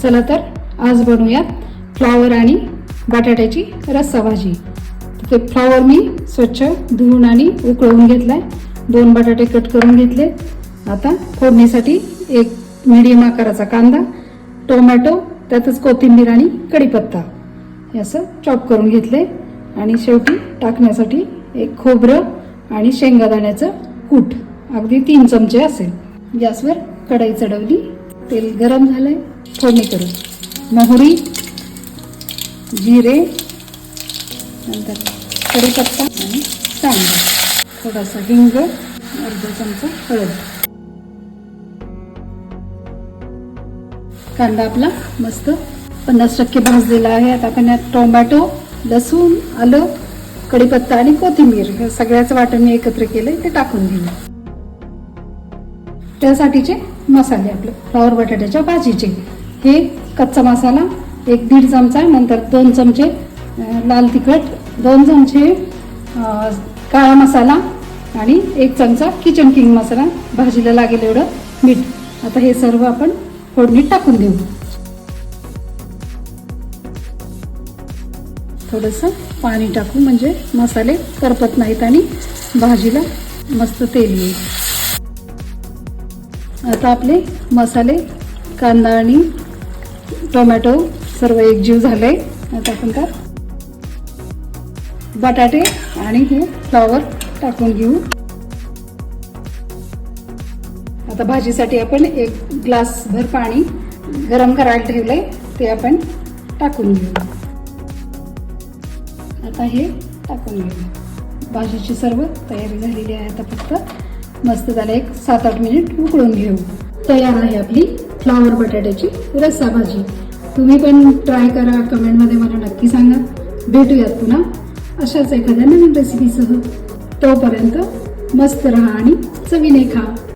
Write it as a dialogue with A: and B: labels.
A: चला तर आज बनवूयात फ्लॉवर आणि बटाट्याची रस्सा भाजी। ते फ्लॉवर मी स्वच्छ धुवून आणि उकळवून घेतलाय। 2 बटाटे कट करून घेतले। आता फोडणीसाठी एक मीडियम आकाराचा कांदा, टोमॅटो, त्यातच कोथिंबीर आणि कढीपत्ता हे असं चॉप करून घेतले आणि शेवटी टाकण्यासाठी एक खोबरं आणि शेंगादाण्याचं कूट अगदी 3 चमचे असेल। गॅसवर कढई चढवली, तेल गरम झालंय, फोडणी करू। मोहरी, जिरे, नंतर कढीपत्ता आणि कांदा, थोडासा हिंग, अर्धा चमचा हळद। कांदा आपला मस्त 50% भाजलेला आहे। आता आपण यात टोमॅटो, लसूण, आलं, कढीपत्ता आणि कोथिंबीर हे सगळ्याचं वाटण मी एकत्र केलंय ते टाकून घेऊ। त्यासाठीचे मसाले आपले फ्लॉवर बटाट्याच्या भाजीचे, हे कच्चा मसाला 1-1.5 चमचा, नंतर 2 चमचे लाल तिखट, 2 चमचे काळा मसाला आणि 1 चमचा किचन किंग मसाला, भाजीला लागेल एवढं मीठ। आता हे सर्व आपण फोडणीत टाकून देऊ। थोडंसं पाणी टाकू म्हणजे मसाले करपत नाहीत आणि भाजीला मस्त तेल येईल। आता आपले मसाले, कांदा आणि टोमॅटो सर्व एकजीव झाले। आता आपण त्यात बटाटे आणि हे फ्लॉवर टाकून घेऊ। आता भाजीसाठी आपण 1 ग्लास भर पाणी गरम करायला ठेवलंय, ते आपण टाकून घेऊ। आता हे टाकून घेऊ। भाजीची सर्व तयारी झालेली आहे। आता फक्त मस्त त्याला एक 7-8 मिनिट उकळून घेऊ। तयार आहे आपली फ्लॉवर बटाट्याची रस्सा भाजी। तुम्ही पण ट्राय करा, कमेंटमध्ये मला नक्की सांगा। भेटूयात पुन्हा अशाच एखाद्या नवीन रेसिपीसह। तोपर्यंत मस्त राहा आणि चवीने खा।